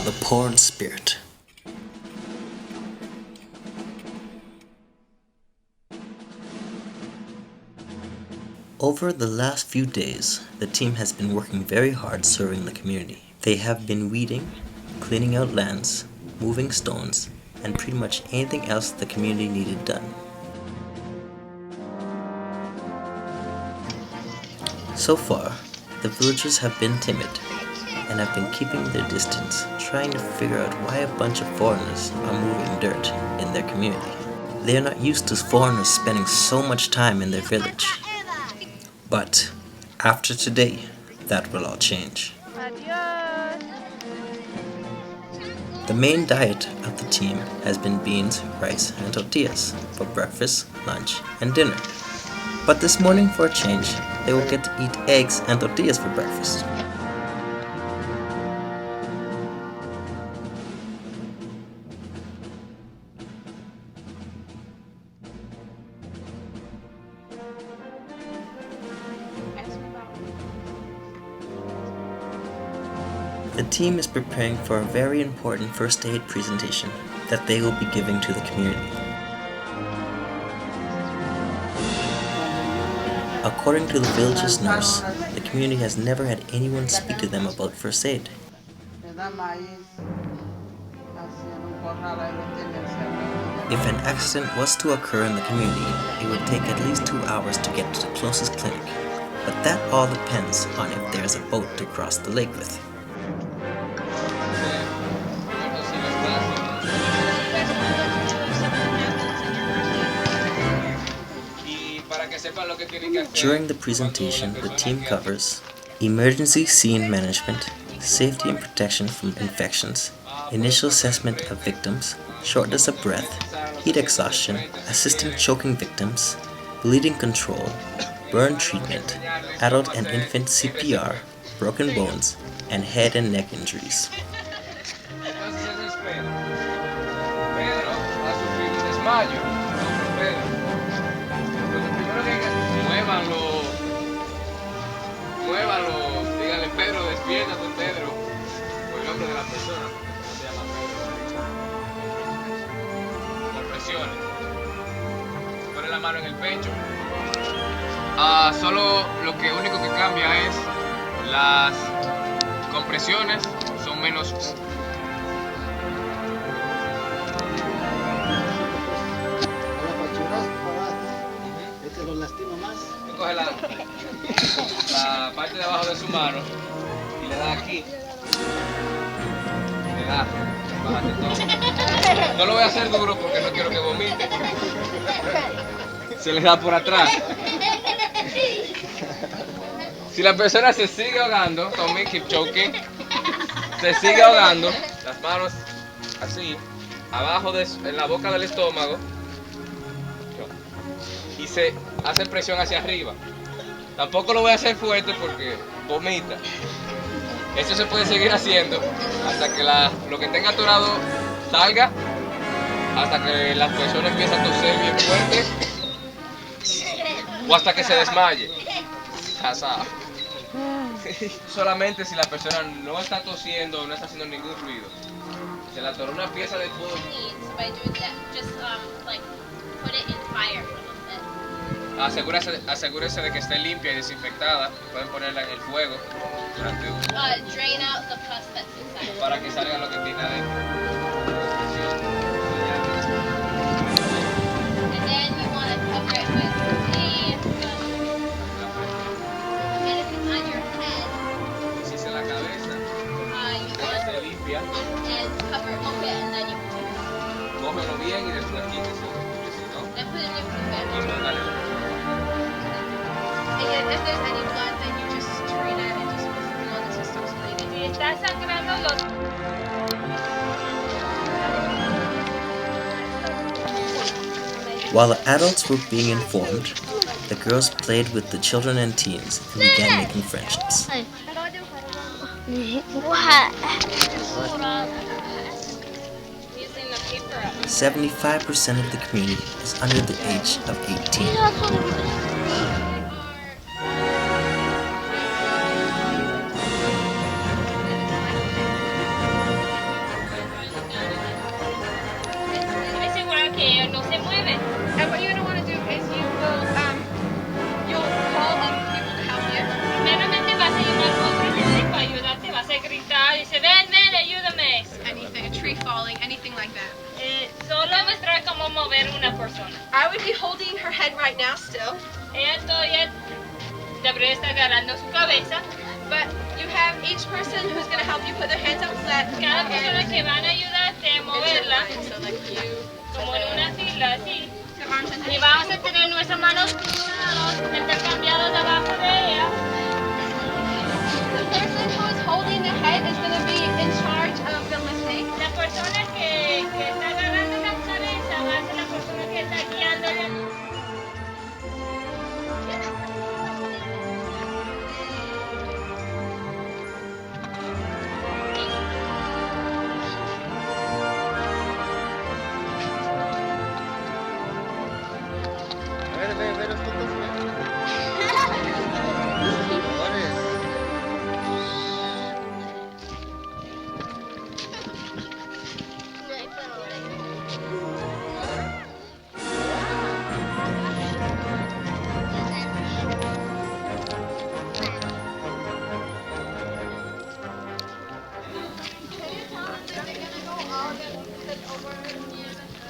the poor in spirit. Over the last few days, the team has been working very hard serving the community. They have been weeding, cleaning out lands, moving stones, and pretty much anything else the community needed done. So far, the villagers have been timid and have been keeping their distance, trying to figure out why a bunch of foreigners are moving dirt in their community. They are not used to foreigners spending so much time in their village. But after today, that will all change. Adios. The main diet of the team has been beans, rice, and tortillas for breakfast, lunch, and dinner. But this morning, for a change, they will get to eat eggs and tortillas for breakfast. The team is preparing for a very important first aid presentation that they will be giving to the community. According to the village's nurse, the community has never had anyone speak to them about first aid. If an accident was to occur in the community, it would take at least 2 hours to get to the closest clinic. But that all depends on if there's a boat to cross the lake with. During the presentation, the team covers emergency scene management, safety and protection from infections, initial assessment of victims, shortness of breath, heat exhaustion, assisting choking victims, bleeding control, burn treatment, adult and infant CPR, broken bones, and head and neck injuries. Muévalo, dígale Pedro, despiértate Pedro, por el nombre de la persona, porque no se llama Pedro. Por presiones. Pone la mano en el pecho. Solo lo único que cambia es las compresiones son menos. Lo lastima más. Coge la parte de abajo de su mano y le da aquí. Le da. Bájate todo. No lo voy a hacer duro porque no quiero que vomite. Se le da por atrás. Si la persona se sigue ahogando, Tommy, keep choking. Se sigue ahogando, las manos así, abajo en la boca del estómago. Y se hace presión hacia arriba. Tampoco lo voy a hacer fuerte porque vomita. Esto se puede seguir haciendo hasta que lo que tenga atorado salga, hasta que la persona empiece a toser bien fuerte o hasta que se desmaye. Casado. Solamente si la persona no está tosiendo o no está haciendo ningún ruido. Se le atoró una pieza de pollo. Asegúrese de que esté limpia y desinfectada. Pueden ponerla en el fuego durante Drain out the pus that's inside. para que salga lo que tiene adentro. And then you want to cover it with and if it's on your head, Si es en la cabeza, you want se limpia, and cover it open and then you cógelo bien y después quítese, porque si no, then put it in your y food. póngale. And if there's any blood, then you just drain it and just put it on the system's bleeding. Y está sangrando los. While the adults were being informed, the girls played with the children and teens and began making friendships. What? 75% of the community is under the age of 18. mueve. And what you're gonna want to do is you'll call other people to help you. Primeramente vas a llamar a otra gente para ayudarte, vas a gritar y dice, ven, ven, ayúdame. Anything, a tree falling, anything like that. Solo mostrar cómo mover una persona. I would be holding her head right now still, Ella todavía debería estar agarrando su cabeza. but you have each person who's gonna help you put their hands out flat. Cada persona que van a ayudarte a moverla, So like you, como en una fila así. the arms and Y vamos a tener nuestras manos intercambiadas abajo de ella. The person who's holding the head is gonna be in charge of the lifting. La persona que está agarrando la cabeza va a ser la persona que está guiándola.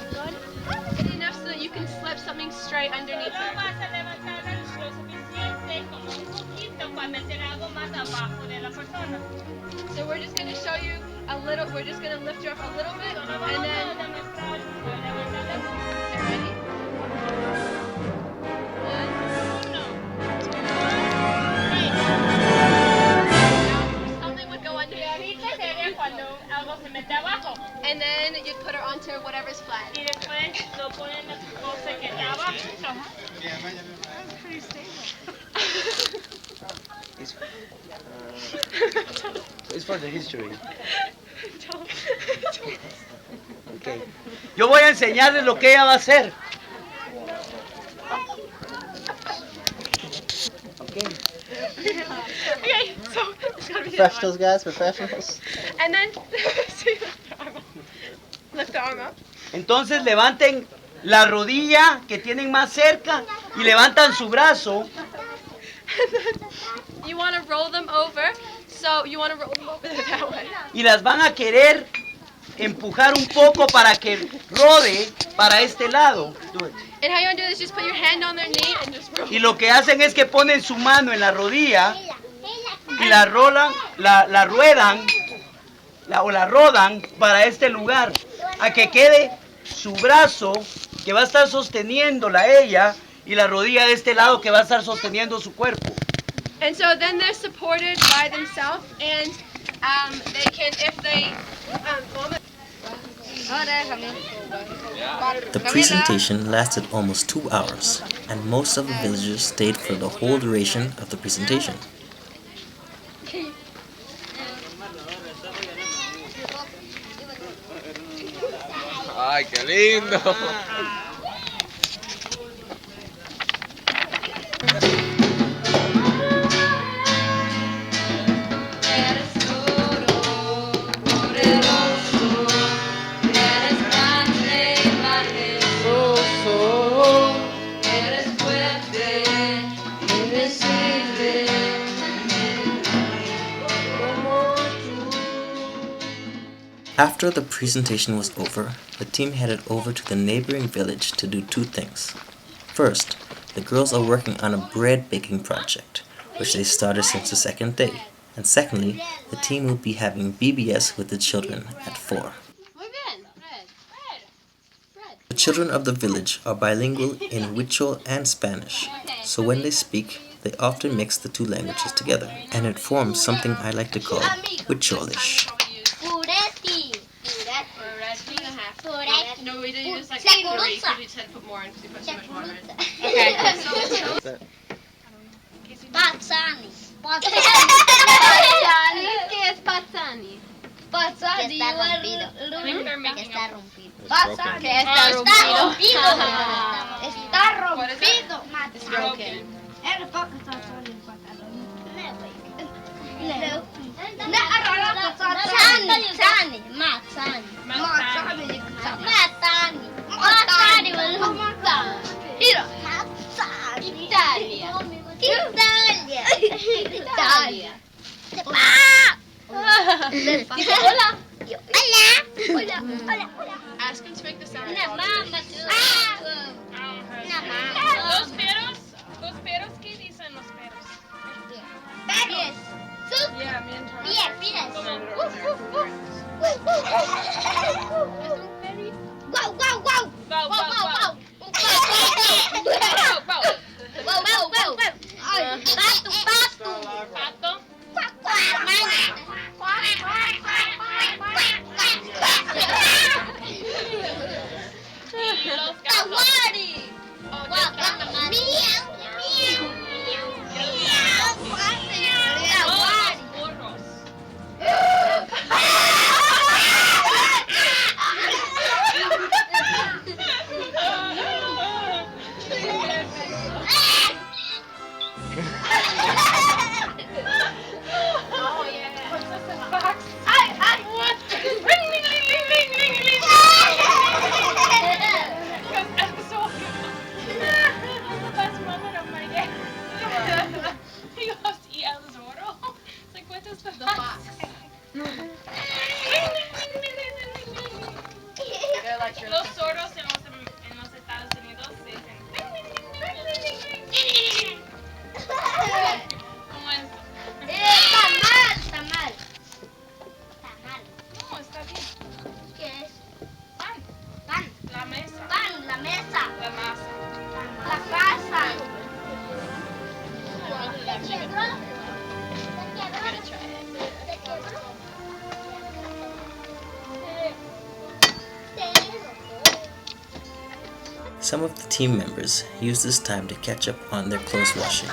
Enough so that you can slip something straight underneath Solo her. vas a levantarla lo suficiente, como un poquito, para meter algo más abajo de la persona. So we're just gonna show you a little, we're just gonna lift her up a little bit, Solo and vamos a then, demostrar levantarla. ready? One, Uno, now something would go under y ahorita sería cuando algo se mete abajo. and then you'd put her onto whatever's flat. Y después lo ponen la cosa que está abajo. It's for the history. Okay. Yo voy a enseñarles lo que ella va a hacer. Okay. Okay, so it's gotta be the Professionals, guys, professionals. arm. And then, so you lift the arm up. Lift the arm up. Entonces levanten la rodilla que tienen más cerca y levantan su brazo. And then you want to roll them over. So you want to roll them over that way. Y las van a querer empujar un poco para que rode para este lado. Do it. And how you want to do this, just put your hand on their knee and just roll. Y lo que hacen es que ponen su mano en la rodilla y la rolan, la ruedan o la rodan para este lugar, a que quede su brazo que va a estar sosteniéndola a ella y la rodilla de este lado que va a estar sosteniendo su cuerpo. And so then they're supported by themselves, and they can, if they vomit. The presentation lasted almost 2 hours, and most of the villagers stayed for the whole duration of the presentation. Ay, qué lindo. After the presentation was over, the team headed over to the neighboring village to do 2 things. First, the girls are working on a bread baking project, which they started since the second day. And secondly, the team will be having BBS with the children at 4. The children of the village are bilingual in Huichol and Spanish, so when they speak, they often mix the 2 languages together, and it forms something I like to call Huicholish. No, we didn't use like 3 because we said put more in because you put too much water in. Okay, so Pazzani. ¿Qué es pazzani? Pazzani. I think they're making Está up. rompido. Pazzani. Que está rompido. Está What is it? rompido. It's broken. Mazzani. ask him to make the sound. Una mama. Los peros, ¿qué dicen los peros? Pies. Yeah, me and Tara. Pies. Como, Wow. bow, bow, bow. Pato. Y los gatos. Oh, los gatos. Los burros. Oh yeah. What's this in box? What? Ring, ring, ring, ring, ring, ring, ring. Because I'm so the best moment of my day. He goes to eat El Zorro. It's like, what is the box? Los zorros en los Estados Unidos se dicen. ¿Cómo es? Tamal. No, está bien. ¿Qué es? Pan. La mesa. Pan, la mesa. La masa. La casa. Some of the team members use this time to catch up on their clothes washing.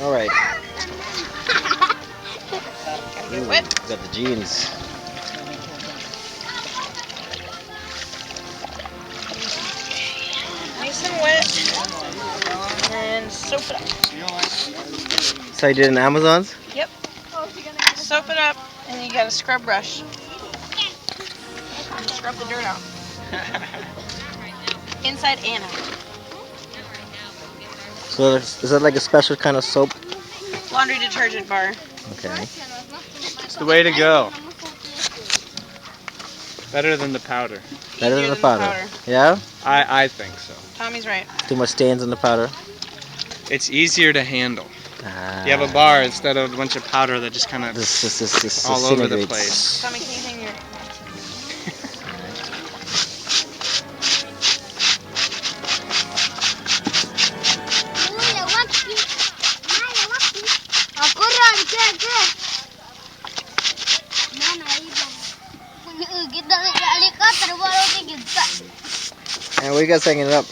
All right. Ooh, got the jeans. Nice and wet. And soap it up. So you did in Amazon's? Yep. Soap it up, and you got a scrub brush. Scrub the dirt out. Inside and out. So is that like a special kind of soap? Laundry detergent bar. Okay. It's the way to go. Better than the powder. Better than Easier the powder. Yeah? I think so. Tommy's right. Too much stains in the powder? It's easier to handle. Ah. You have a bar instead of a bunch of powder that just kind of This all over the disintegrates. place. Tommy, can you hang your... And where you guys hanging it up?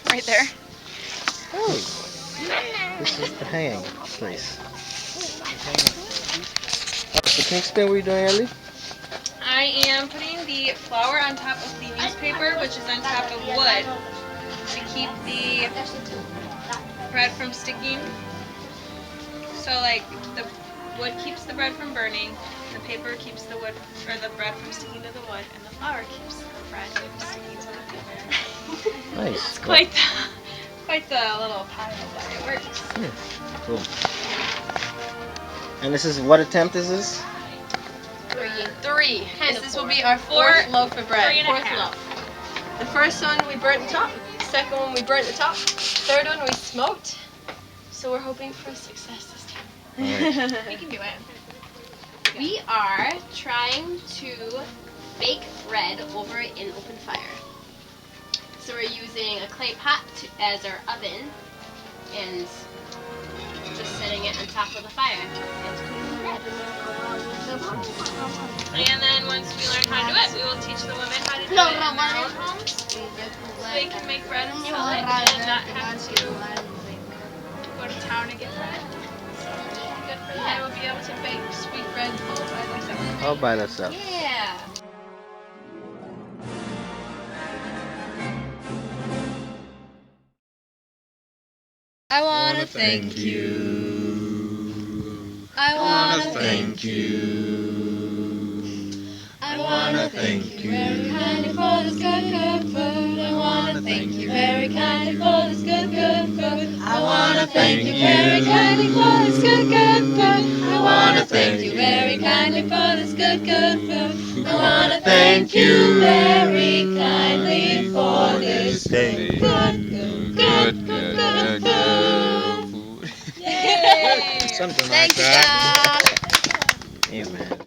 Right there. Oh. This is the hanging place. So can you explain what you're doing, Ellie? I am putting the flour on top of the newspaper, which is on top of wood, to keep the bread from sticking. So like the wood keeps the bread from burning, the paper keeps the wood or the bread from sticking to the wood, and the flour keeps the bread from sticking to the paper. Nice. It's quite the little pile, but it works. Cool. And this is, what attempt is this? Three. This will be our fourth loaf of bread. 3.5. Loaf. The first one we burnt the top. The second one we burnt the top. Third one we smoked. So we're hoping for success this time. We can do it. We are trying to bake bread over an open fire. So we're using a clay pot as our oven and just setting it on top of the fire and cooking bread. And then once we learn how to do it, we will teach the women how to do it in their own homes, so they can make bread and sell it and not have to go to town to get bread. So good for them. They will be able to bake sweet bread all by themselves. All by themselves. Yeah. I wanna thank you. I wanna thank you. I wanna wanna thank you very kindly for this good, good food. I wanna thank you very kindly for this good, good food. I wanna thank you very kindly for this good, good food. I wanna thank you very kindly for this good, good food. I wanna thank you very kindly for this good, good, good, good, good food. Yay! Something Thank like you, that. God. Amen.